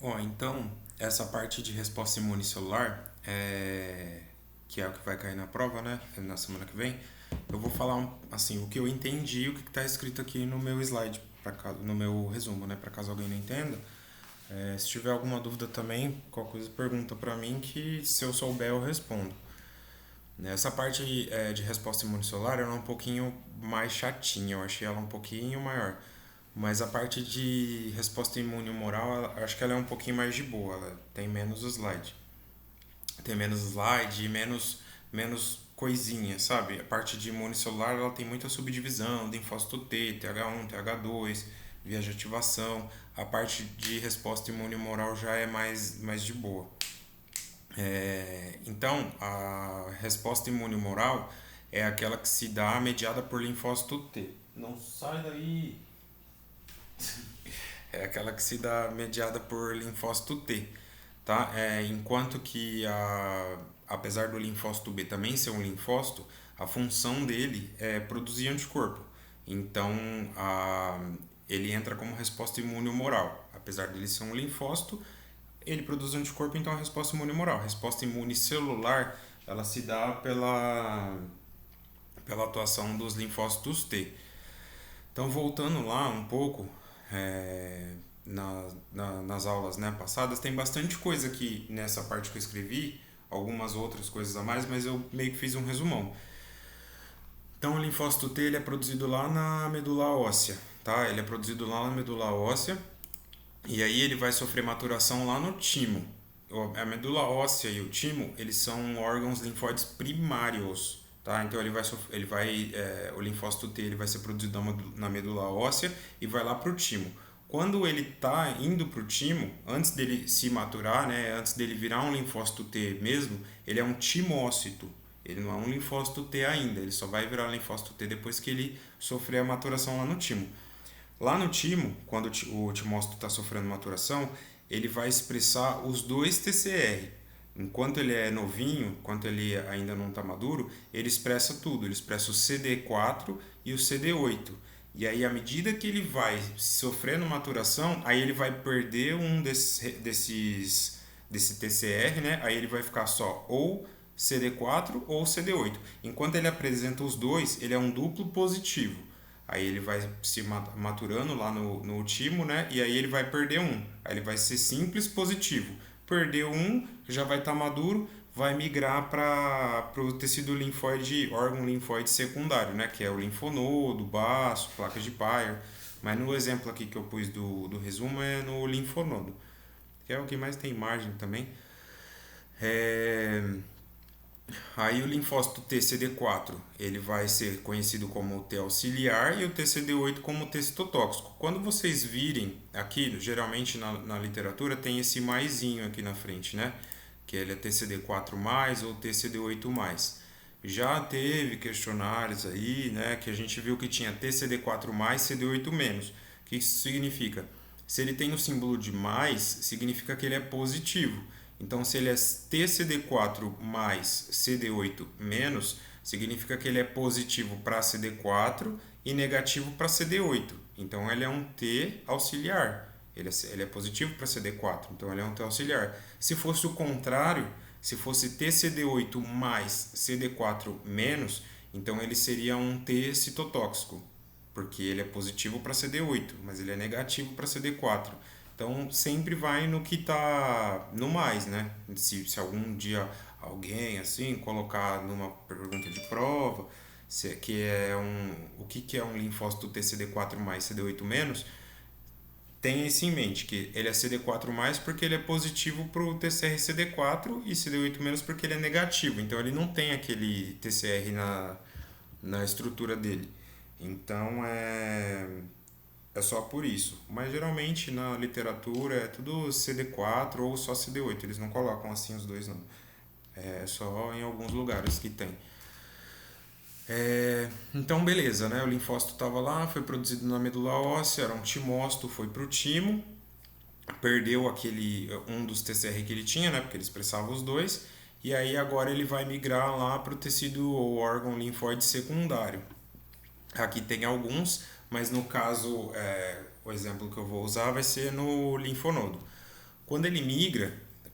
Ó, então, essa parte de resposta imune celular, que é o que vai cair na prova, né, na semana que vem, eu vou falar, assim, o que eu entendi e o que está escrito aqui no meu slide, no meu resumo, né, para caso alguém não entenda. Se tiver alguma dúvida também, qualquer coisa pergunta para mim que se eu souber eu respondo. Essa parte de resposta imune celular ela é um pouquinho mais chatinha, eu achei ela um pouquinho maior. Mas a parte de resposta imune humoral, acho que ela é um pouquinho mais de boa, ela tem menos slide. Tem menos slide e menos coisinha, sabe? A parte de imune celular, ela tem muita subdivisão, linfócito T, TH1, TH2, via de ativação. A parte de resposta imune humoral já é mais de boa. Então, a resposta imune humoral é aquela que se dá mediada por linfócito T. Não sai daí! É aquela que se dá mediada por linfócito T, tá? Enquanto que apesar do linfócito B também ser um linfócito, a função dele é produzir anticorpo. Então, ele entra como resposta imune humoral. Apesar dele ser um linfócito, ele produz anticorpo, então a resposta imune humoral. A resposta imune celular, ela se dá pela atuação dos linfócitos T. Então, voltando lá um pouco, é, nas aulas, né, passadas, tem bastante coisa aqui nessa parte que eu escrevi, algumas outras coisas a mais, mas eu meio que fiz um resumão. Então, o linfócito T ele é produzido lá na medula óssea, tá? Ele é produzido lá na medula óssea e aí ele vai sofrer maturação lá no timo. A medula óssea e o timo, eles são órgãos linfóides primários, tá? Então o linfócito T ele vai ser produzido na medula óssea e vai lá para o timo. Quando ele está indo para o timo, antes dele se maturar, né, antes dele virar um linfócito T mesmo, ele é um timócito. Ele não é um linfócito T ainda, ele só vai virar linfócito T depois que ele sofrer a maturação lá no timo. Lá no timo, quando o timócito está sofrendo maturação, ele vai expressar os dois TCR. Enquanto ele é novinho, enquanto ele ainda não está maduro, ele expressa tudo. Ele expressa o CD4 e o CD8. E aí, à medida que ele vai sofrendo maturação, aí ele vai perder desse TCR, né? Aí ele vai ficar só ou CD4 ou CD8. Enquanto ele apresenta os dois, ele é um duplo positivo. Aí ele vai se maturando lá no timo, né? E aí ele vai perder um. Aí ele vai ser simples positivo. Perdeu um, já vai estar maduro, vai migrar para o tecido linfóide, órgão linfóide secundário, né? Que é o linfonodo, baço, placa de Peyer. Mas no exemplo aqui que eu pus do resumo é no linfonodo, que é o que mais tem margem também. É, Aí o linfócito TCD4 ele vai ser conhecido como T auxiliar e o TCD8 como T citotóxico. Quando vocês virem aqui, geralmente na literatura tem esse maisinho aqui na frente, né? Que ele é TCD4+, ou TCD8+. Já teve questionários aí, né, que a gente viu que tinha TCD4+, CD8-. O que isso significa? Se ele tem o símbolo de mais, significa que ele é positivo. Então, se ele é TCD4 mais CD8 menos, significa que ele é positivo para CD4 e negativo para CD8. Então, ele é um T auxiliar. Ele é positivo para CD4, então ele é um T auxiliar. Se fosse o contrário, se fosse TCD8 mais CD4 menos, então ele seria um T citotóxico, porque ele é positivo para CD8, mas ele é negativo para CD4. Então sempre vai no que está no mais, né? Se algum dia alguém assim colocar numa pergunta de prova o que é um linfócito TCD4 mais CD8 menos, tenha isso em mente, que ele é CD4 mais porque ele é positivo para o TCR CD4 e CD8 menos porque ele é negativo. Então ele não tem aquele TCR na estrutura dele. Então é só por isso. Mas geralmente na literatura é tudo CD4 ou só CD8. Eles não colocam assim os dois não. É só em alguns lugares que tem. Então beleza, né? O linfócito estava lá, foi produzido na medula óssea, era um timócito, foi para o timo, perdeu um dos TCR que ele tinha, né? Porque ele expressava os dois. E aí agora ele vai migrar lá para o tecido ou órgão linfóide secundário. Aqui tem alguns, mas no caso, o exemplo que eu vou usar vai ser no linfonodo. Quando ele migra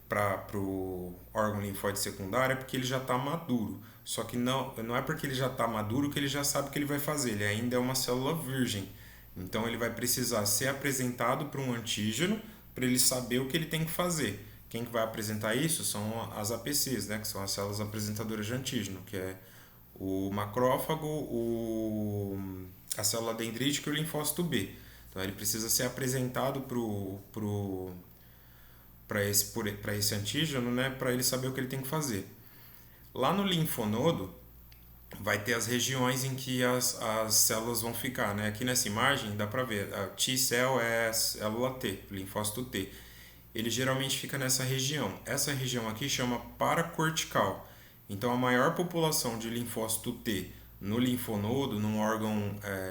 para o órgão linfóide secundário é porque ele já está maduro. Só que não é porque ele já está maduro que ele já sabe o que ele vai fazer. Ele ainda é uma célula virgem. Então ele vai precisar ser apresentado para um antígeno para ele saber o que ele tem que fazer. Quem que vai apresentar isso são as APCs, né, que são as células apresentadoras de antígeno, que é o macrófago, a célula dendrítica e o linfócito B. Então ele precisa ser apresentado para esse antígeno, né, para ele saber o que ele tem que fazer. Lá no linfonodo vai ter as regiões em que as células vão ficar, né? Aqui nessa imagem dá para ver, a T-cell é a célula T, linfócito T. Ele geralmente fica nessa região. Essa região aqui chama paracortical. Então a maior população de linfócito T no linfonodo, num órgão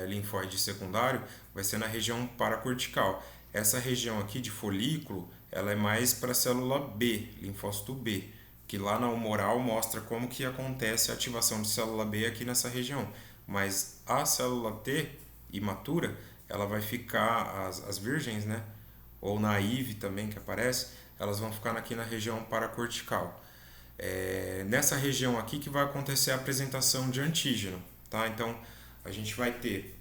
linfóide secundário, vai ser na região paracortical. Essa região aqui de folículo, ela é mais para a célula B, linfócito B, que lá na humoral mostra como que acontece a ativação de célula B aqui nessa região. Mas a célula T imatura, ela vai ficar, as virgens, né? Ou naive também que aparece, elas vão ficar aqui na região paracortical. Nessa região aqui que vai acontecer a apresentação de antígeno, tá? Então a gente vai ter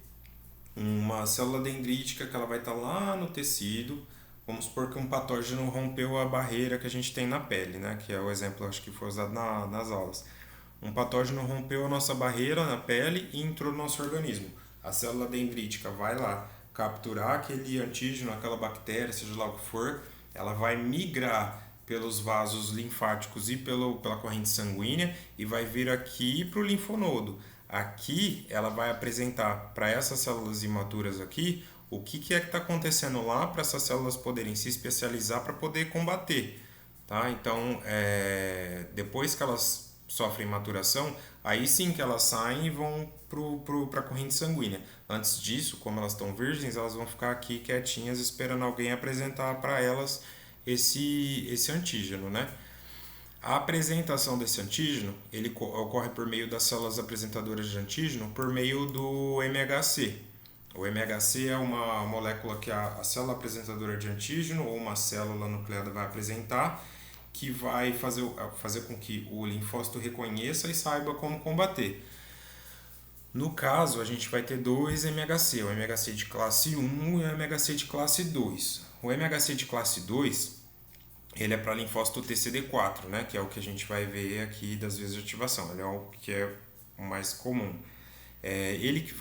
uma célula dendrítica que ela vai estar lá no tecido. Vamos supor que um patógeno rompeu a barreira que a gente tem na pele, né? Que é o exemplo acho que foi usado nas aulas. Um patógeno rompeu a nossa barreira na pele e entrou no nosso organismo. A célula dendrítica vai lá capturar aquele antígeno, aquela bactéria, seja lá o que for, ela vai migrar pelos vasos linfáticos e pela corrente sanguínea e vai vir aqui para o linfonodo. Aqui ela vai apresentar para essas células imaturas aqui o que é que está acontecendo lá para essas células poderem se especializar para poder combater. Tá? Então, depois que elas sofrem maturação, aí sim que elas saem e vão para a corrente sanguínea. Antes disso, como elas estão virgens, elas vão ficar aqui quietinhas esperando alguém apresentar para elas esse antígeno, né? A apresentação desse antígeno, ele ocorre por meio das células apresentadoras de antígeno, por meio do MHC. O MHC é uma molécula que a célula apresentadora de antígeno ou uma célula nucleada vai apresentar, que vai fazer com que o linfócito reconheça e saiba como combater. No caso, a gente vai ter dois MHC, o MHC de classe 1 e o MHC de classe 2. O MHC de classe 2, ele é para linfócito TCD4, né, que é o que a gente vai ver aqui das vezes de ativação, ele é o que é o mais comum.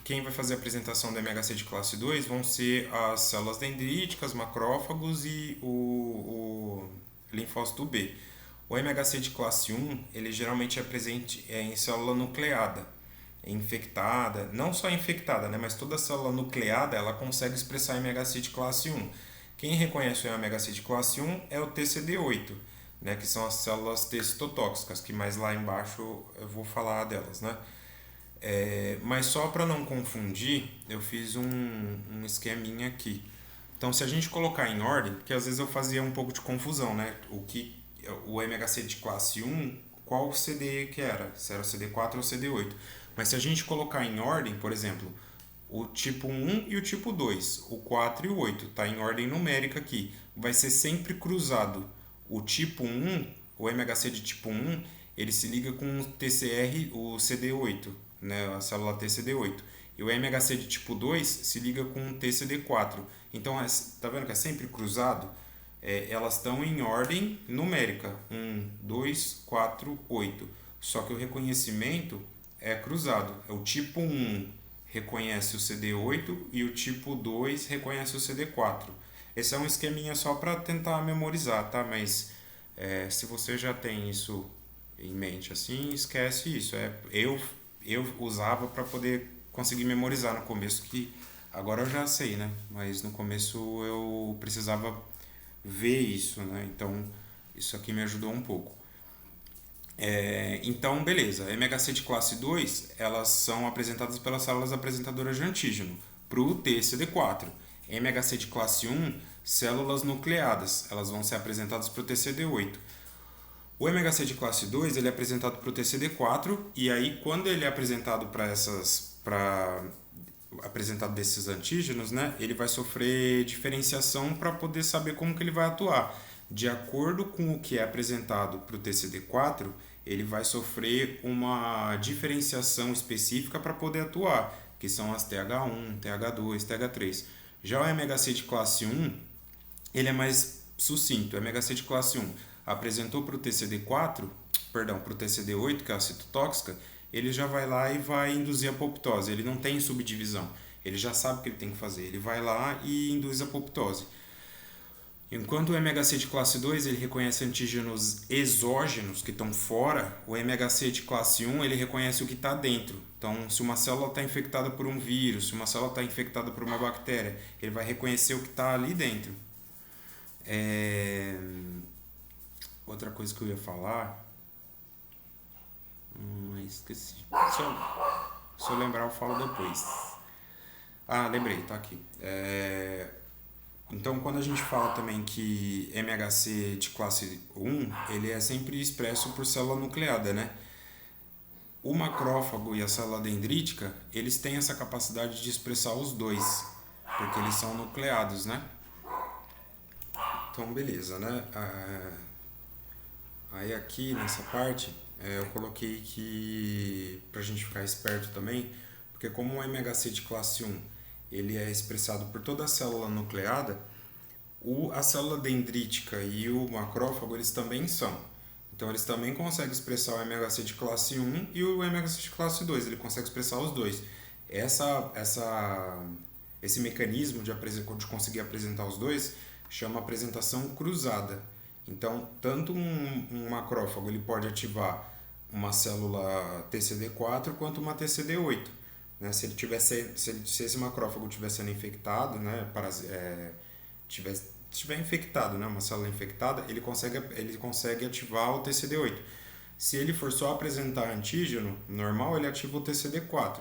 Quem vai fazer a apresentação do MHC de classe 2 vão ser as células dendríticas, macrófagos e o linfócito B. O MHC de classe 1, ele geralmente é presente em célula nucleada, infectada, não só infectada, né, mas toda célula nucleada ela consegue expressar MHC de classe 1. Quem reconhece o MHC de classe 1 é o TCD8, né, que são as células T citotóxicas, que mais lá embaixo eu vou falar delas, né? Mas só para não confundir, eu fiz um esqueminha aqui. Então, se a gente colocar em ordem, porque às vezes eu fazia um pouco de confusão, né? O MHC de classe 1, qual CD que era? Se era o CD4 ou o CD8. Mas se a gente colocar em ordem, por exemplo, o tipo 1 e o tipo 2, o 4 e o 8, está em ordem numérica aqui. Vai ser sempre cruzado. O tipo 1, o MHC de tipo 1, ele se liga com o TCR, o CD8, né, a célula TCD8. E o MHC de tipo 2 se liga com o TCD4. Então, tá vendo que é sempre cruzado? Elas estão em ordem numérica, 1, 2, 4, 8. Só que o reconhecimento é cruzado. O tipo 1 reconhece o CD8 e o tipo 2 reconhece o CD4. Esse é um esqueminha só para tentar memorizar, tá? Mas se você já tem isso em mente assim, esquece isso. Eu usava para poder conseguir memorizar no começo, que agora eu já sei, né? Mas no começo eu precisava ver isso, né? Então isso aqui me ajudou um pouco. Então, beleza. MHC de classe 2, elas são apresentadas pelas células apresentadoras de antígeno, para o TCD4. MHC de classe 1, células nucleadas, elas vão ser apresentadas para o TCD8. O MHC de classe 2 ele é apresentado para o TCD4 e aí quando ele é apresentado apresentado desses antígenos, né, ele vai sofrer diferenciação para poder saber como que ele vai atuar. De acordo com o que é apresentado para o TCD4, ele vai sofrer uma diferenciação específica para poder atuar, que são as TH1, TH2, TH3. Já o MHC de classe 1, ele é mais sucinto. O MHC de classe 1 apresentou para o TCD4, perdão, para o TCD8, que é a citotóxica, ele já vai lá e vai induzir a apoptose. Ele não tem subdivisão. Ele já sabe o que ele tem que fazer. Ele vai lá e induz a apoptose. Enquanto o MHC de classe 2 ele reconhece antígenos exógenos que estão fora, o MHC de classe 1 ele reconhece o que está dentro. Então, se uma célula está infectada por um vírus, se uma célula está infectada por uma bactéria, ele vai reconhecer o que está ali dentro. Outra coisa que eu ia falar, esqueci. Se eu lembrar, eu falo depois. Lembrei, tá aqui. Então, quando a gente fala também que MHC de classe 1, ele é sempre expresso por célula nucleada, né? O macrófago e a célula dendrítica, eles têm essa capacidade de expressar os dois, porque eles são nucleados, né? Então, beleza, né? Aí aqui, nessa parte, eu coloquei que, pra gente ficar esperto também, porque como o MHC de classe 1 ele é expressado por toda a célula nucleada, a célula dendrítica e o macrófago eles também são. Então eles também conseguem expressar o MHC de classe 1 e o MHC de classe 2, ele consegue expressar os dois. Esse mecanismo de conseguir apresentar os dois chama apresentação cruzada. Então, tanto um macrófago ele pode ativar uma célula TCD4 quanto uma TCD8. Né? Se esse macrófago estiver sendo infectado, né, estiver infectado, né, uma célula infectada, ele consegue ativar o TCD8. Se ele for só apresentar antígeno normal, ele ativa o TCD4.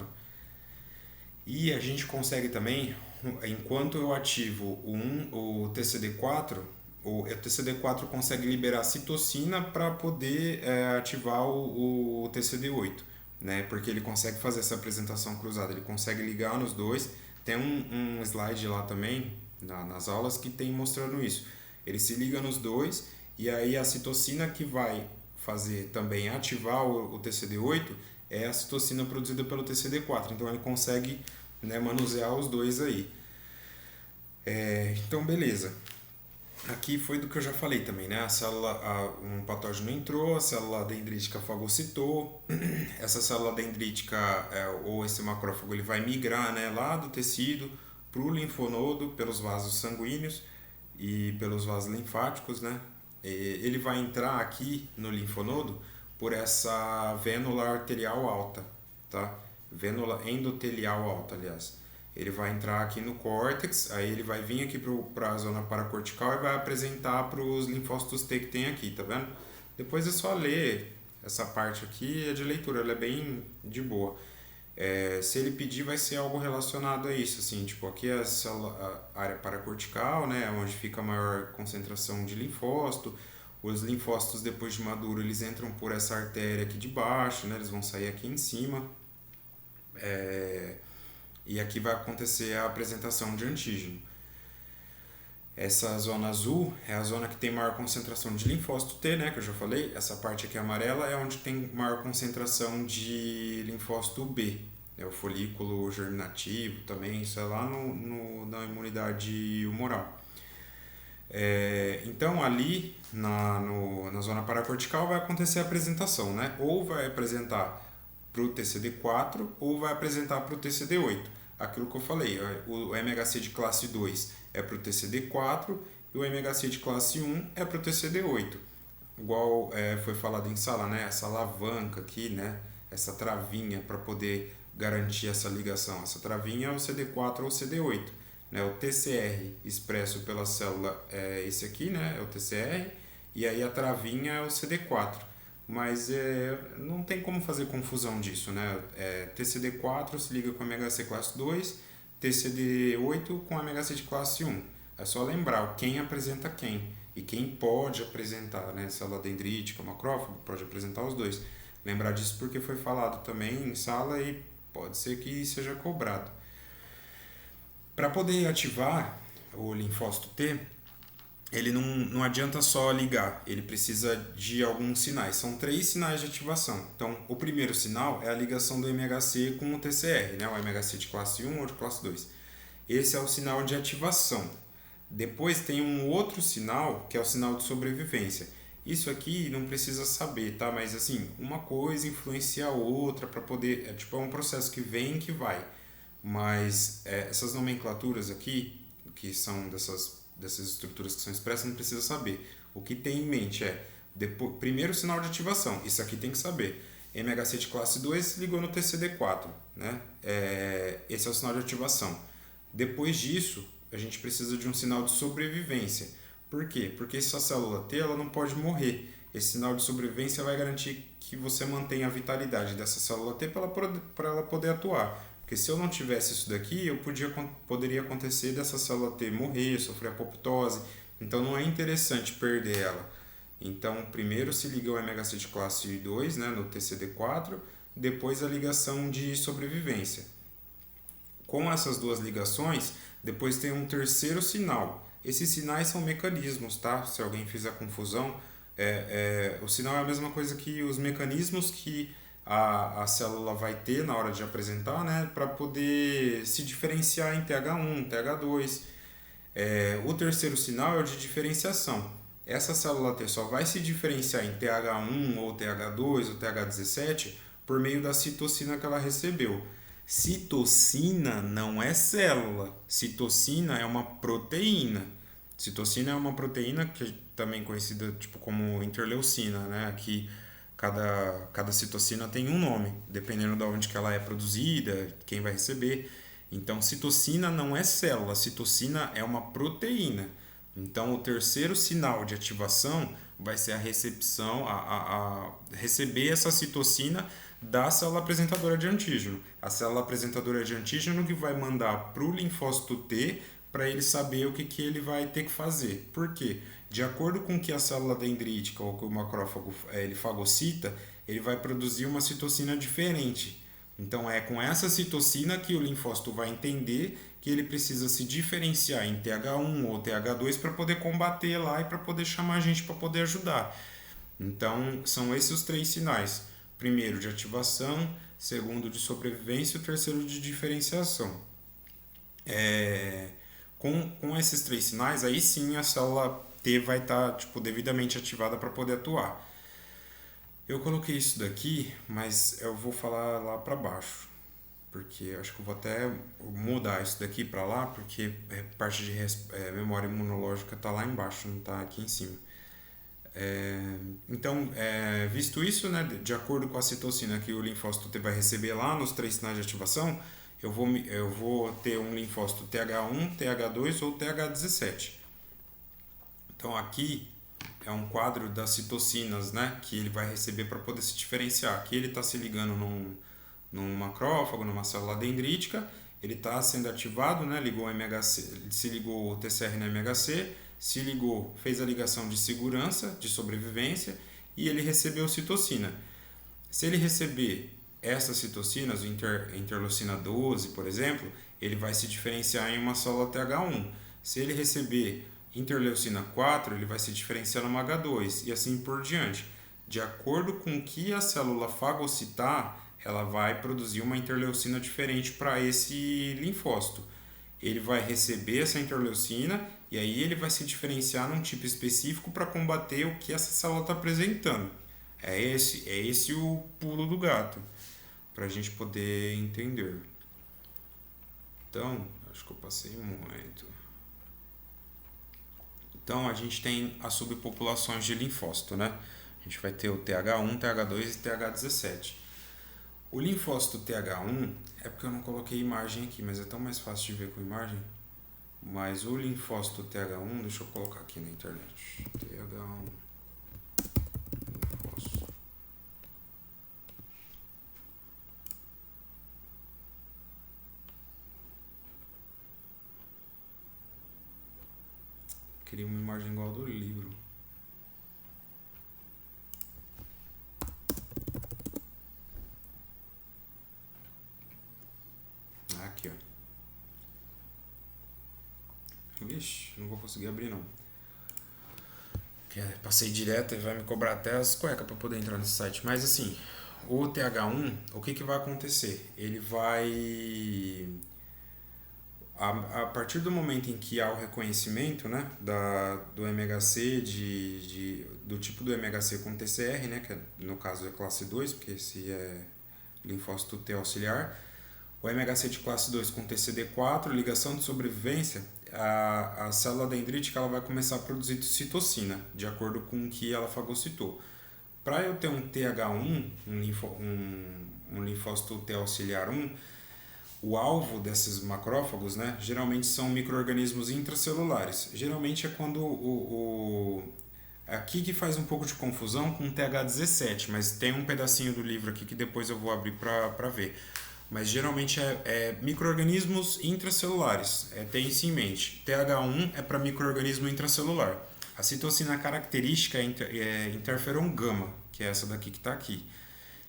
E a gente consegue também, enquanto eu ativo o TCD4, o TCD4 consegue liberar citocina para poder ativar o TCD8, né? Porque ele consegue fazer essa apresentação cruzada, ele consegue ligar nos dois. Tem um slide lá também, nas aulas, que tem mostrando isso. Ele se liga nos dois e aí a citocina que vai fazer também ativar o TCD8 é a citocina produzida pelo TCD4. Então ele consegue, né, manusear os dois aí. Então, beleza. Aqui foi do que eu já falei também, né? Um patógeno entrou, a célula dendrítica fagocitou, essa célula dendrítica ou esse macrófago ele vai migrar, né, lá do tecido para o linfonodo pelos vasos sanguíneos e pelos vasos linfáticos, né? Ele vai entrar aqui no linfonodo por essa vênula arterial alta, tá? Vênula endotelial alta, aliás. Ele vai entrar aqui no córtex, aí ele vai vir aqui para a zona paracortical e vai apresentar para os linfócitos T que tem aqui, tá vendo? Depois é só ler essa parte aqui, é de leitura, ela é bem de boa. Se ele pedir, vai ser algo relacionado a isso, assim, tipo, aqui é a área paracortical, né, onde fica a maior concentração de linfócito. Os linfócitos, depois de maduro, eles entram por essa artéria aqui de baixo, né, eles vão sair aqui em cima. E aqui vai acontecer a apresentação de antígeno. Essa zona azul é a zona que tem maior concentração de linfócito T, né, que eu já falei. Essa parte aqui amarela é onde tem maior concentração de linfócito B. É o folículo germinativo também, isso é lá na imunidade humoral. Então ali na zona paracortical vai acontecer a apresentação, né? Ou vai apresentar para o TCD4 ou vai apresentar para o TCD8. Aquilo que eu falei, o MHC de classe 2 é para o TCD4 e o MHC de classe 1 é para o TCD8. Igual foi falado em sala, né? Essa alavanca aqui, né? Essa travinha para poder garantir essa ligação. Essa travinha é o CD4 ou o CD8. Né? O TCR expresso pela célula é esse aqui, né? É o TCR. E aí a travinha é o CD4. Mas não tem como fazer confusão disso, né? TCD4 se liga com MHC classe 2, TCD8 com MHC de classe 1. É só lembrar quem apresenta quem e quem pode apresentar, né? Célula dendrítica, macrófago, pode apresentar os dois. Lembrar disso porque foi falado também em sala e pode ser que seja cobrado. Para poder ativar o linfócito T, ele não adianta só ligar, ele precisa de alguns sinais. São 3 sinais de ativação. Então, o primeiro sinal é a ligação do MHC com o TCR, né? O MHC de classe 1 ou de classe 2. Esse é o sinal de ativação. Depois tem um outro sinal, que é o sinal de sobrevivência. Isso aqui não precisa saber, tá? Mas assim, uma coisa influencia a outra para poder. É um processo que vem e que vai. Mas essas nomenclaturas aqui, que são dessas estruturas que são expressas, não precisa saber. O que tem em mente é, primeiro sinal de ativação, isso aqui tem que saber. MHC de classe 2 ligou no TCD4, né? Esse é o sinal de ativação. Depois disso, a gente precisa de um sinal de sobrevivência. Por quê? Porque essa célula T ela não pode morrer. Esse sinal de sobrevivência vai garantir que você mantenha a vitalidade dessa célula T para ela poder atuar. Porque se eu não tivesse isso daqui, poderia acontecer dessa célula T morrer, sofrer apoptose. Então não é interessante perder ela. Então primeiro se liga o MHC de classe 2, né, no TCD4, depois a ligação de sobrevivência. Com essas duas ligações, depois tem um terceiro sinal. Esses sinais são mecanismos, tá? Se alguém fizer confusão, o sinal é a mesma coisa que os mecanismos que a célula vai ter na hora de apresentar, né? Para poder se diferenciar em TH1, TH2. O terceiro sinal é o de diferenciação. Essa célula T só vai se diferenciar em TH1 ou TH2 ou TH17 por meio da citocina que ela recebeu. Citocina não é célula. Citocina é uma proteína. Citocina é uma proteína que é também conhecida tipo como interleucina, né? Que cada citocina tem um nome, dependendo de onde que ela é produzida, quem vai receber. Então, citocina não é célula, citocina é uma proteína. Então, o terceiro sinal de ativação vai ser a recepção, a receber essa citocina da célula apresentadora de antígeno. A célula apresentadora de antígeno que vai mandar para o linfócito T para ele saber o que ele vai ter que fazer. Por quê? De acordo com o que a célula dendrítica ou que o macrófago ele fagocita, ele vai produzir uma citocina diferente. Então é com essa citocina que o linfócito vai entender que ele precisa se diferenciar em TH1 ou TH2 para poder combater lá e para poder chamar a gente para poder ajudar. Então são esses os 3 sinais. Primeiro de ativação, segundo de sobrevivência e o terceiro de diferenciação. Com esses 3 sinais, aí sim a célula T vai estar devidamente ativada para poder atuar. Eu coloquei isso daqui, mas eu vou falar lá para baixo, porque acho que eu vou até mudar isso daqui para lá, porque parte de memória imunológica está lá embaixo, não está aqui em cima. Então, visto isso, né, de acordo com a citocina que o linfócito T vai receber lá nos 3 sinais de ativação, eu vou ter um linfócito TH1, TH2 ou TH17. Então aqui é um quadro das citocinas, né, que ele vai receber para poder se diferenciar. Aqui ele está se ligando num macrófago, numa célula dendrítica, ele está sendo ativado, né, ligou o MHC, se ligou o TCR no MHC, se ligou, fez a ligação de segurança, de sobrevivência, e ele recebeu citocina. Se ele receber essas citocinas, interleucina 12, por exemplo, ele vai se diferenciar em uma célula TH1. Se ele receber interleucina 4, ele vai se diferenciar numa H2 e assim por diante. De acordo com o que a célula fagocitar, ela vai produzir uma interleucina diferente para esse linfócito. Ele vai receber essa interleucina e aí ele vai se diferenciar num tipo específico para combater o que essa célula está apresentando. É esse o pulo do gato, para a gente poder entender. Então, acho que eu passei muito. Então, a gente tem as subpopulações de linfócito, né? A gente vai ter o TH1, TH2 e TH17. O linfócito TH1, é porque eu não coloquei imagem aqui, mas é tão mais fácil de ver com imagem. Mas o linfócito TH1, deixa eu colocar aqui na internet. TH1, linfócito. Queria uma imagem igual do livro. Aqui, ó. Vixe, não vou conseguir abrir não. Passei direto e vai me cobrar até as cuecas para poder entrar nesse site. Mas assim, o TH1, o que vai acontecer? Ele vai. A partir do momento em que há o reconhecimento, né, do MHC, do tipo do MHC com TCR, né, que no caso é classe 2, porque esse é linfócito T auxiliar, o MHC de classe 2 com TCD4, ligação de sobrevivência, a célula dendrítica ela vai começar a produzir citocina, de acordo com o que ela fagocitou. Para eu ter um TH1, um linfócito T auxiliar 1, o alvo desses macrófagos, né, geralmente são micro-organismos intracelulares. Geralmente é quando aqui que faz um pouco de confusão com o TH17, mas tem um pedacinho do livro aqui que depois eu vou abrir para ver. Mas geralmente é micro-organismos intracelulares, tem isso em mente. TH1 é para micro-organismo intracelular. A citocina característica é interferon gama, que é essa daqui que está aqui.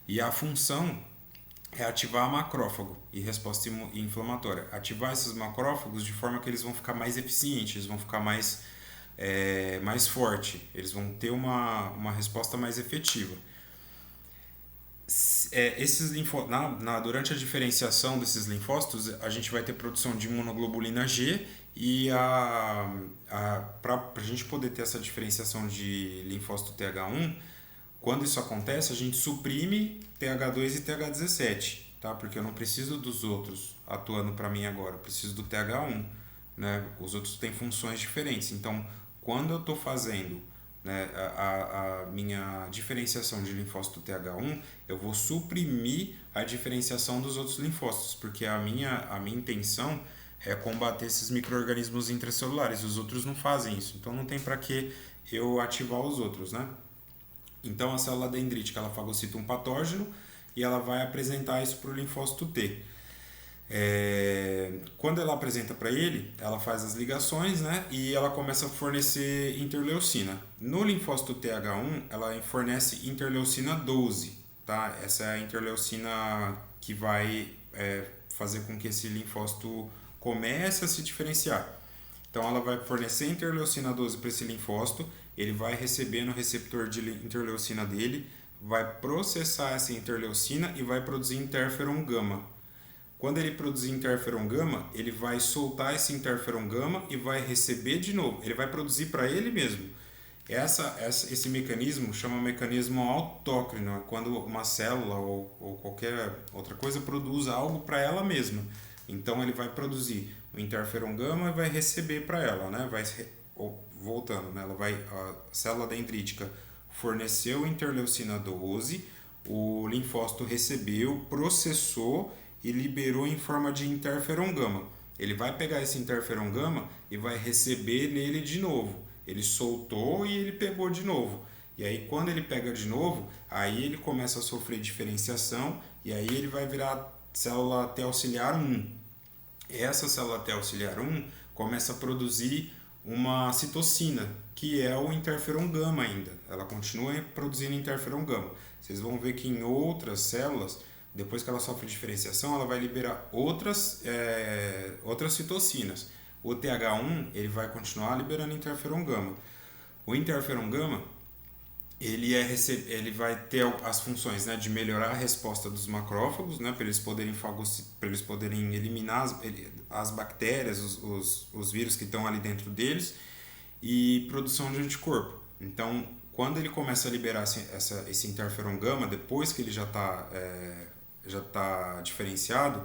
E a função é ativar macrófago e resposta inflamatória. Ativar esses macrófagos de forma que eles vão ficar mais eficientes, eles vão ficar mais forte, eles vão ter uma resposta mais efetiva. Durante a diferenciação desses linfócitos, a gente vai ter produção de imunoglobulina G e para a gente poder ter essa diferenciação de linfócito TH1, quando isso acontece, a gente suprime TH2 e TH17, tá? Porque eu não preciso dos outros atuando para mim agora, eu preciso do TH1, né? Os outros têm funções diferentes. Então, quando eu estou fazendo, né, a minha diferenciação de linfócito TH1, eu vou suprimir a diferenciação dos outros linfócitos, porque a minha intenção é combater esses micro-organismos intracelulares. Os outros não fazem isso, então não tem para que eu ativar os outros, né? Então a célula dendrítica ela fagocita um patógeno e ela vai apresentar isso para o linfócito T. Quando ela apresenta para ele, ela faz as ligações, né, e ela começa a fornecer interleucina. No linfócito TH1, ela fornece interleucina 12, tá? Essa é a interleucina que vai fazer com que esse linfócito comece a se diferenciar. Então ela vai fornecer interleucina 12 para esse linfócito, ele vai receber no receptor de interleucina dele, vai processar essa interleucina e vai produzir interferon gama. Quando ele produzir interferon gama, ele vai soltar esse interferon gama e vai receber de novo. Ele vai produzir para ele mesmo. Esse mecanismo chama mecanismo autócrino, é quando uma célula ou qualquer outra coisa produz algo para ela mesma. Então ele vai produzir o interferon gama e vai receber para ela, né? Voltando, né? A célula dendrítica forneceu interleucina 12, o linfócito recebeu, processou e liberou em forma de interferon gama. Ele vai pegar esse interferon gama e vai receber nele de novo. Ele soltou e ele pegou de novo. E aí quando ele pega de novo, aí ele começa a sofrer diferenciação e aí ele vai virar célula T auxiliar 1. Essa célula T auxiliar 1 começa a produzir uma citocina, que é o interferon gama ainda. Ela continua produzindo interferon gama. Vocês vão ver que em outras células, depois que ela sofre diferenciação, ela vai liberar outras citocinas. O TH1 ele vai continuar liberando interferon gama. O interferon gama ele vai ter as funções, né, de melhorar a resposta dos macrófagos, né, para eles poderem eliminar as bactérias, os vírus que estão ali dentro deles, e produção de anticorpo. Então, quando ele começa a liberar esse interferon gama, depois que ele já tá diferenciado,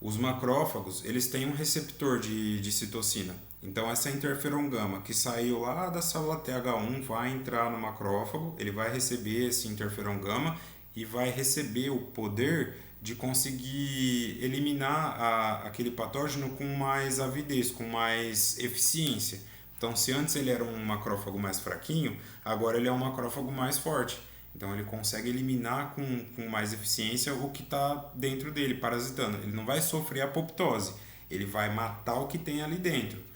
os macrófagos eles têm um receptor de citocina. Então essa interferon gama que saiu lá da célula TH1 vai entrar no macrófago, ele vai receber esse interferon gama e vai receber o poder de conseguir eliminar aquele patógeno com mais avidez, com mais eficiência. Então se antes ele era um macrófago mais fraquinho, agora ele é um macrófago mais forte. Então ele consegue eliminar com mais eficiência o que está dentro dele, parasitando. Ele não vai sofrer apoptose, ele vai matar o que tem ali dentro.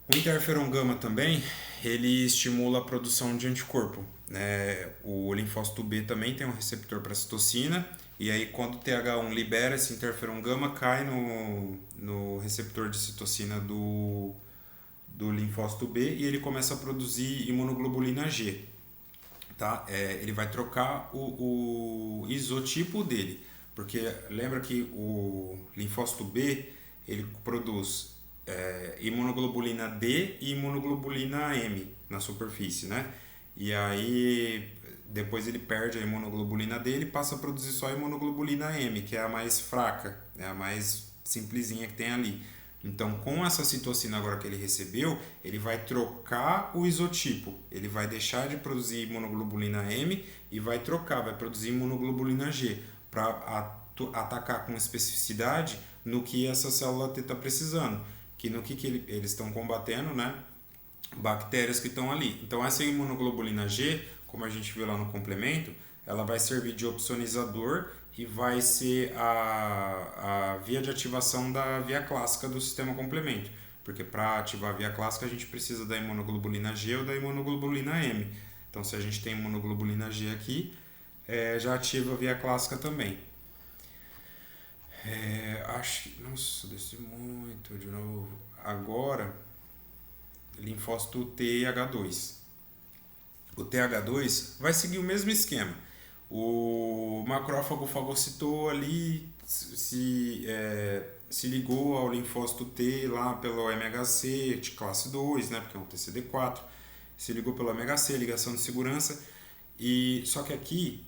O interferon gama também, ele estimula a produção de anticorpo. O linfócito B também tem um receptor para citocina, e aí quando o TH1 libera esse interferon gama, cai no receptor de citocina do linfócito B e ele começa a produzir imunoglobulina G. Tá? Ele vai trocar o isotipo dele, porque lembra que o linfócito B ele produz imunoglobulina D e imunoglobulina M na superfície, né? E aí depois ele perde a imunoglobulina D e passa a produzir só a imunoglobulina M, que é a mais fraca, é a mais simplesinha que tem ali. Então, com essa citocina agora que ele recebeu, ele vai trocar o isotipo. Ele vai deixar de produzir imunoglobulina M e vai produzir imunoglobulina G para atacar com especificidade no que essa célula T está precisando, que no que eles estão combatendo, né? Bactérias que estão ali. Então, essa imunoglobulina G, como a gente viu lá no complemento, ela vai servir de opsonizador e vai ser a via de ativação da via clássica do sistema complemento. Porque para ativar a via clássica a gente precisa da imunoglobulina G ou da imunoglobulina M. Então, se a gente tem imunoglobulina G aqui, já ativa a via clássica também. Acho que... Nossa, desci muito de novo. Agora, linfócito TH2. O TH2 vai seguir o mesmo esquema. O macrófago fagocitou ali, se ligou ao linfócito T lá pelo MHC de classe 2, né, porque é um TCD4, se ligou pelo MHC, ligação de segurança, só que aqui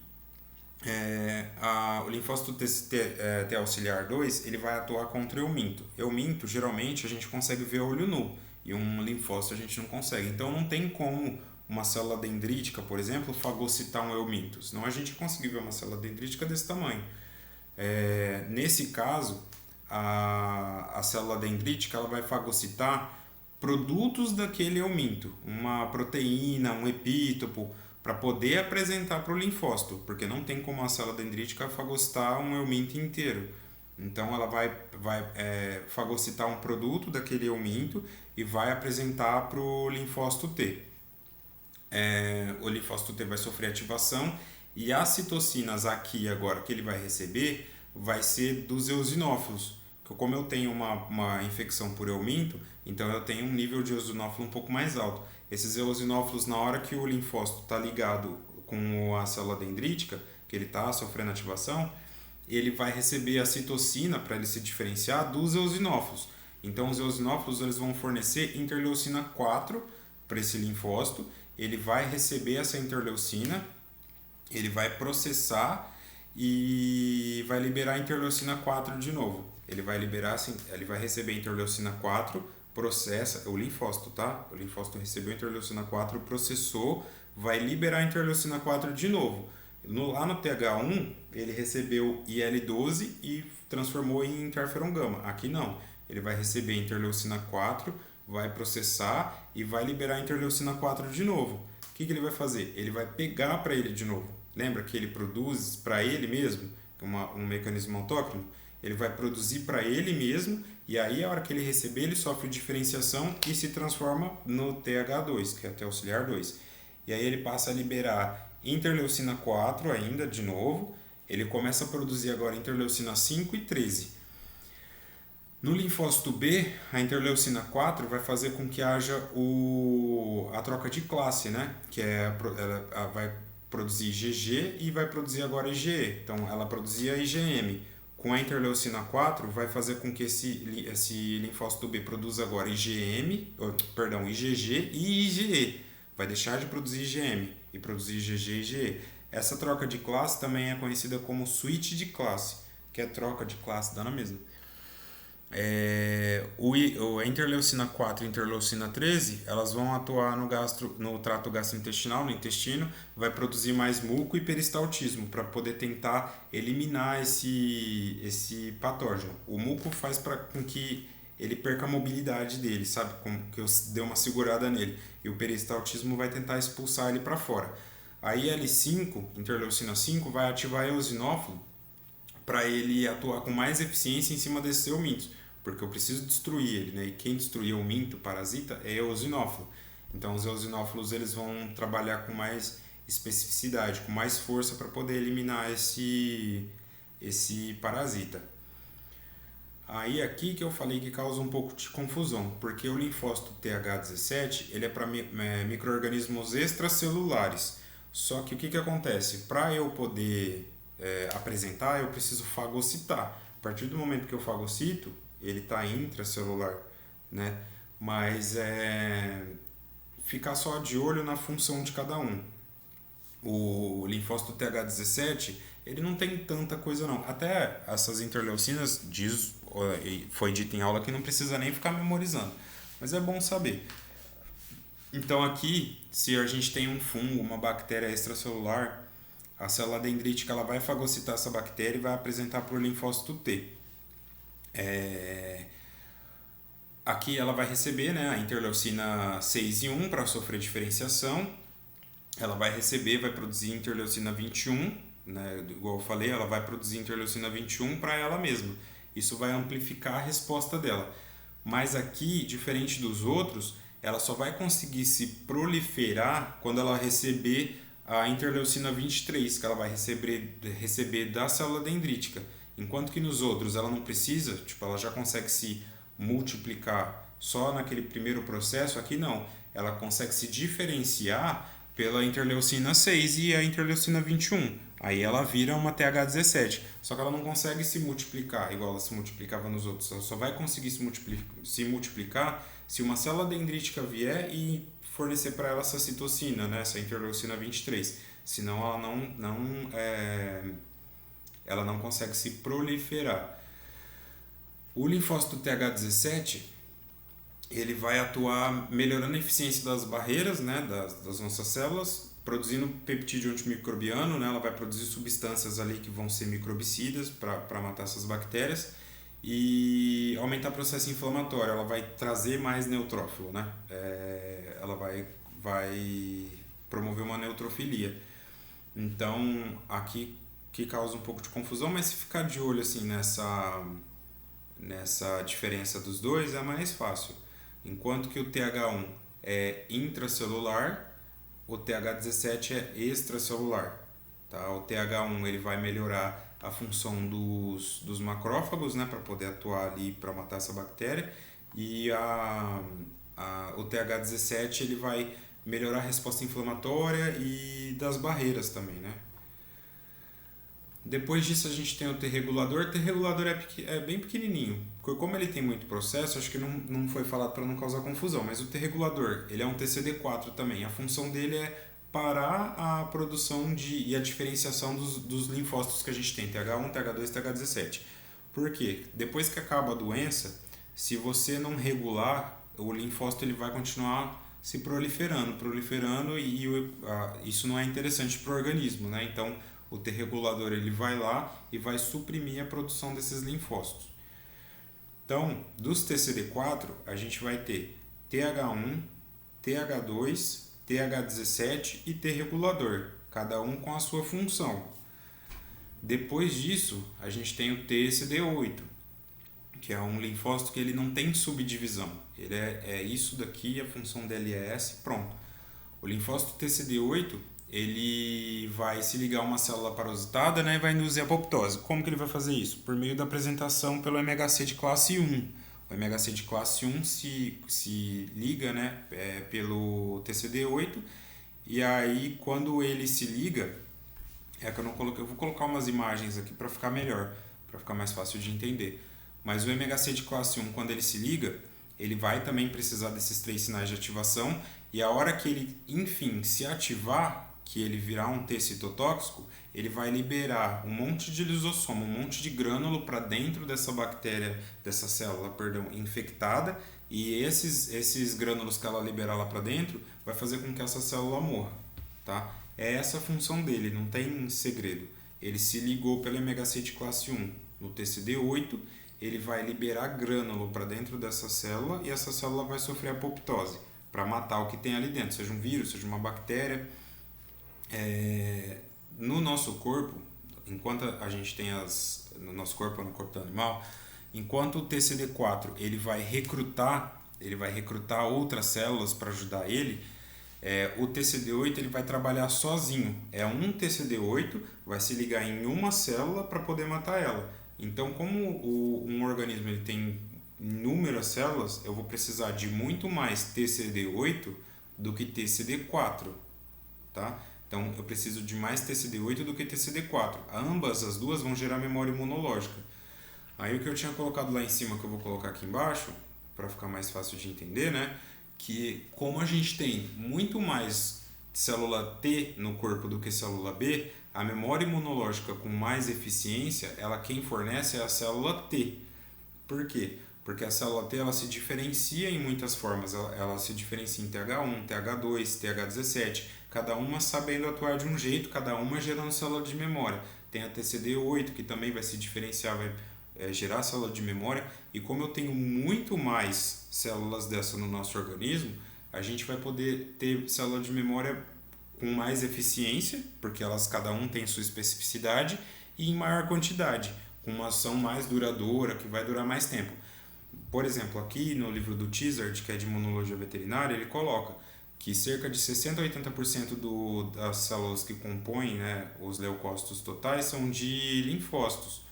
o linfócito T auxiliar 2 ele vai atuar contra o euminto. Euminto, geralmente, a gente consegue ver a olho nu, e um linfócito a gente não consegue. Então, não tem como uma célula dendrítica, por exemplo, fagocitar um euminto. Senão a gente conseguir ver uma célula dendrítica desse tamanho. Nesse caso, a célula dendrítica ela vai fagocitar produtos daquele euminto, uma proteína, um epítopo, para poder apresentar para o linfócito, porque não tem como a célula dendrítica fagocitar um euminto inteiro. Então ela vai fagocitar um produto daquele euminto e vai apresentar para o linfócito T. O linfócito T vai sofrer ativação e as citocinas aqui agora que ele vai receber vai ser dos eosinófilos. Como eu tenho uma infecção por euminto, então eu tenho um nível de eosinófilo um pouco mais alto. Esses eosinófilos, na hora que o linfócito está ligado com a célula dendrítica, que ele está sofrendo ativação, ele vai receber a citocina para ele se diferenciar dos eosinófilos. Então os eosinófilos eles vão fornecer interleucina 4 para esse linfócito. Ele vai receber essa interleucina, ele vai processar e vai liberar a interleucina 4 de novo. Ele vai receber a interleucina 4, processa, o linfócito, tá? O linfócito recebeu a interleucina 4, processou, vai liberar a interleucina 4 de novo. Lá no TH1, ele recebeu IL-12 e transformou em interferon gama. Aqui não, ele vai receber a interleucina 4, vai processar e vai liberar a interleucina 4 de novo. O que ele vai fazer? Ele vai pegar para ele de novo. Lembra que ele produz para ele mesmo, um mecanismo autóctono? Ele vai produzir para ele mesmo e aí a hora que ele receber ele sofre diferenciação e se transforma no TH2, que é T auxiliar 2. E aí ele passa a liberar interleucina 4 ainda de novo, ele começa a produzir agora interleucina 5 e 13. No linfócito B, a interleucina 4 vai fazer com que haja a troca de classe, né? Que ela vai produzir IgG e vai produzir agora IgE. Então, ela produzia IgM. Com a interleucina 4, vai fazer com que esse linfócito B produza agora IgG e IgE. Vai deixar de produzir IgM e produzir IgG e IgE. Essa troca de classe também é conhecida como switch de classe, que é troca de classe, dá na mesma. A interleucina 4 e a interleucina 13 elas vão atuar no trato gastrointestinal, no intestino, vai produzir mais muco e peristaltismo para poder tentar eliminar esse patógeno. O muco faz com que ele perca a mobilidade dele, sabe? Como que eu dei uma segurada nele. E o peristaltismo vai tentar expulsar ele para fora. A IL-5, interleucina 5, vai ativar o eosinófilo para ele atuar com mais eficiência em cima desses eumintos, porque eu preciso destruir ele, né? E quem destruir o euminto, parasita, é eosinófilo. Então os eosinófilos eles vão trabalhar com mais especificidade, com mais força para poder eliminar esse parasita. Aí aqui que eu falei que causa um pouco de confusão, porque o linfócito TH17 ele é para micro-organismos extracelulares. Só que o que acontece? Para eu poder apresentar, eu preciso fagocitar. A partir do momento que eu fagocito, ele está intracelular, né? Mas ficar só de olho na função de cada um. O linfócito TH17 ele não tem tanta coisa não. Até essas interleucinas foi dito em aula que não precisa nem ficar memorizando, mas é bom saber. Então aqui, se a gente tem um fungo, uma bactéria extracelular, a célula dendrítica ela vai fagocitar essa bactéria e vai apresentar para o linfócito T. Aqui ela vai receber, né, a interleucina 6 e 1 para sofrer diferenciação. Ela vai receber, vai produzir interleucina 21, né, igual eu falei, ela vai produzir interleucina 21 para ela mesma. Isso vai amplificar a resposta dela. Mas aqui, diferente dos outros, ela só vai conseguir se proliferar quando ela receber a interleucina 23, que ela vai receber da célula dendrítica. Enquanto que nos outros ela não precisa, tipo, ela já consegue se multiplicar só naquele primeiro processo, aqui não. Ela consegue se diferenciar pela interleucina 6 e a interleucina 21. Aí ela vira uma TH17. Só que ela não consegue se multiplicar igual ela se multiplicava nos outros. Ela só vai conseguir se multiplicar se uma célula dendrítica vier e fornecer para ela essa citocina, né? Essa interleucina 23. Senão ela não consegue se proliferar. O linfócito TH17 ele vai atuar melhorando a eficiência das barreiras, né, das nossas células, produzindo peptídeo antimicrobiano, né, ela vai produzir substâncias ali que vão ser microbicidas para matar essas bactérias e aumentar o processo inflamatório, ela vai trazer mais neutrófilo, né, ela vai promover uma neutrofilia. Então, aqui que causa um pouco de confusão, mas se ficar de olho assim nessa diferença dos dois é mais fácil. Enquanto que o TH1 é intracelular, o TH17 é extracelular. Tá? O TH1 ele vai melhorar a função dos macrófagos, né, para poder atuar ali para matar essa bactéria, e o TH17 ele vai melhorar a resposta inflamatória e das barreiras também, né? Depois disso a gente tem o T-regulador. O T-regulador é bem pequenininho. Como ele tem muito processo, acho que não foi falado para não causar confusão, mas o T-regulador ele é um TCD4 também. A função dele é parar a produção e a diferenciação dos linfócitos que a gente tem, TH1, TH2, TH17. Por quê? Depois que acaba a doença, se você não regular, o linfócito ele vai continuar se proliferando e isso não é interessante para o organismo, né? Então, o T-regulador ele vai lá e vai suprimir a produção desses linfócitos. Então, dos TCD4, a gente vai ter TH1, TH2, TH17 e T-regulador, cada um com a sua função. Depois disso, a gente tem o TCD8, que é um linfócito que ele não tem subdivisão. Ele é isso daqui, a função dele é essa, pronto. O linfócito TCD8 ele vai se ligar a uma célula parasitada, né, e vai induzir a apoptose. Como que ele vai fazer isso? Por meio da apresentação pelo MHC de classe 1. O MHC de classe 1 se liga, né, pelo TCD8, e aí quando ele se liga, que eu não coloquei, eu vou colocar umas imagens aqui para ficar melhor, para ficar mais fácil de entender. Mas o MHC de classe 1, quando ele se liga, ele vai também precisar desses 3 sinais de ativação, e a hora que ele, enfim, se ativar, que ele virar um T citotóxico, ele vai liberar um monte de lisossomo, um monte de grânulo para dentro dessa bactéria, dessa célula, infectada, e esses grânulos que ela liberar lá para dentro vai fazer com que essa célula morra, tá? É essa a função dele, não tem segredo. Ele se ligou pelo MHC de classe 1 no TCD8, ele vai liberar grânulo para dentro dessa célula e essa célula vai sofrer apoptose para matar o que tem ali dentro, seja um vírus, seja uma bactéria. No nosso corpo, enquanto a gente tem no nosso corpo, no corpo do animal, enquanto o TCD4 ele vai recrutar outras células para ajudar ele, o TCD8 ele vai trabalhar sozinho. É um TCD8 vai se ligar em uma célula para poder matar ela. Então, como um organismo ele tem inúmeras células, eu vou precisar de muito mais TCD8 do que TCD4, tá? Então, eu preciso de mais TCD8 do que TCD4. Ambas as duas vão gerar memória imunológica. Aí o que eu tinha colocado lá em cima, que eu vou colocar aqui embaixo, para ficar mais fácil de entender, né? Que como a gente tem muito mais célula T no corpo do que célula B, a memória imunológica com mais eficiência, ela quem fornece é a célula T. Por quê? Porque a célula T ela se diferencia em muitas formas. Ela se diferencia em TH1, TH2, TH17, cada uma sabendo atuar de um jeito, cada uma gerando célula de memória. Tem a TCD8 que também vai se diferenciar, vai gerar célula de memória. E como eu tenho muito mais células dessa no nosso organismo, a gente vai poder ter célula de memória com mais eficiência, porque elas cada um tem sua especificidade, e em maior quantidade, com uma ação mais duradoura, que vai durar mais tempo. Por exemplo, aqui no livro do Tizard, que é de imunologia veterinária, ele coloca que cerca de 60 a 80% das células que compõem, né, os leucócitos totais são de linfócitos,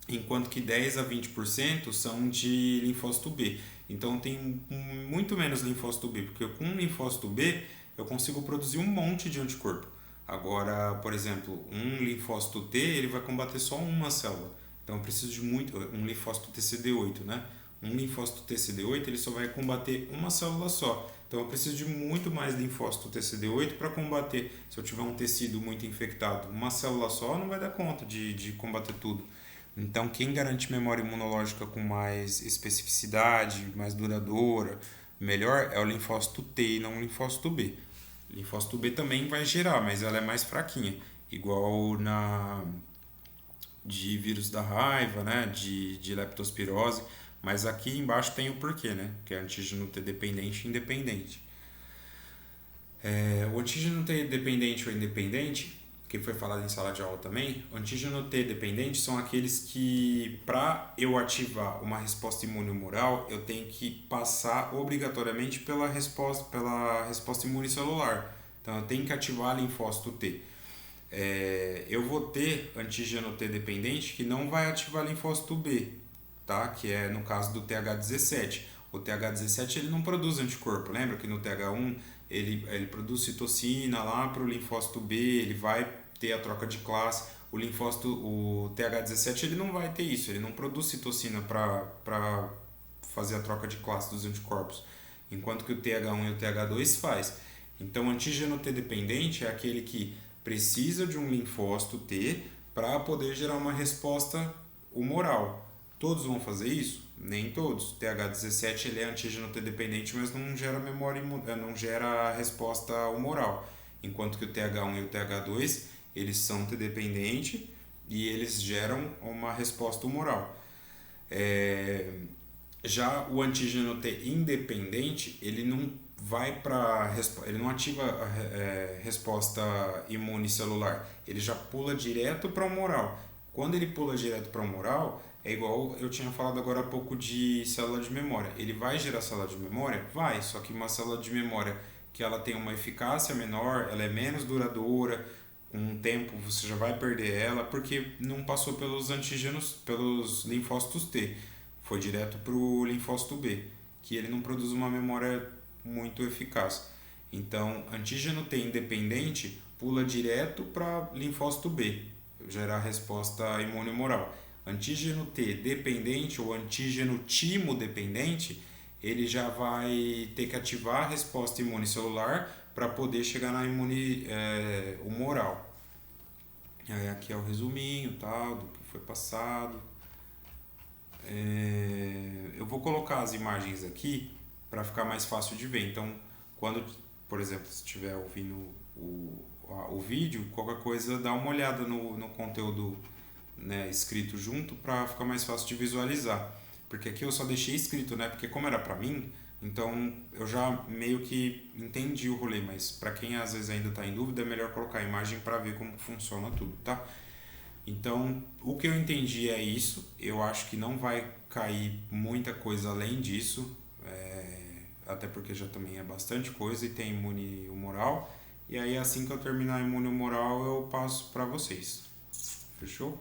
enquanto que 10 a 20% são de linfócito B. Então tem muito menos linfócito B, porque com linfócito B eu consigo produzir um monte de anticorpo. Agora, por exemplo, um linfócito T ele vai combater só uma célula. Então eu preciso de muito, um linfócito TCD8, né? Um linfócito TCD8 ele só vai combater uma célula só. Então eu preciso de muito mais linfócito TCD8 para combater. Se eu tiver um tecido muito infectado, uma célula só não vai dar conta de combater tudo. Então, quem garante memória imunológica com mais especificidade, mais duradoura, melhor é o linfócito T e não o linfócito B. O linfócito B também vai gerar, mas ela é mais fraquinha, igual na de vírus da raiva, né, de leptospirose, mas aqui embaixo tem o porquê, né, que é antígeno T dependente e independente. O antígeno T dependente ou independente, que foi falado em sala de aula também, o antígeno T dependente são aqueles que, para eu ativar uma resposta imune humoral, eu tenho que passar obrigatoriamente pela resposta imunicelular. Então, eu tenho que ativar linfócito T. Eu vou ter antígeno T dependente que não vai ativar linfócito B, tá? Que é no caso do TH17. O TH17 ele não produz anticorpo, lembra que no TH1 ele produz citocina lá para o linfócito B, ele vai ter a troca de classe. O TH17 ele não vai ter isso, ele não produz citocina para fazer a troca de classe dos anticorpos, enquanto que o TH1 e o TH2 faz. Então, o antígeno T dependente é aquele que precisa de um linfócito T para poder gerar uma resposta humoral. Todos vão fazer isso? Nem todos. TH17 ele é antígeno T dependente, mas não gera não gera resposta humoral. Enquanto que o TH1 e o TH2 eles são T dependente e eles geram uma resposta humoral. Já o antígeno T independente ele não ele não ativa a resposta imunicelular, ele já pula direto para o humoral. Quando ele pula direto para o humoral, é igual eu tinha falado agora há pouco de célula de memória. Ele vai gerar célula de memória? Vai, só que uma célula de memória que ela tem uma eficácia menor, ela é menos duradoura, com o tempo você já vai perder ela, porque não passou pelos antígenos, pelos linfócitos T. Foi direto para o linfócito B, que ele não produz uma memória muito eficaz. Então, antígeno T independente pula direto para linfócito B, gerar resposta imune humoral. Antígeno T dependente ou antígeno timo dependente, ele já vai ter que ativar a resposta imune celular para poder chegar na imune humoral. Aí aqui é o resuminho tal, do que foi passado. Eu vou colocar as imagens aqui para ficar mais fácil de ver. Então, quando, por exemplo, se estiver ouvindo o vídeo, qualquer coisa, dá uma olhada no conteúdo, né, escrito junto para ficar mais fácil de visualizar. Porque aqui eu só deixei escrito, né? Porque como era para mim, então eu já meio que entendi o rolê, mas para quem às vezes ainda está em dúvida, é melhor colocar a imagem para ver como funciona tudo, tá? Então, o que eu entendi é isso. Eu acho que não vai cair muita coisa além disso, até porque já também é bastante coisa e tem imune humoral. E aí, assim que eu terminar a imune humoral, eu passo para vocês. Fechou?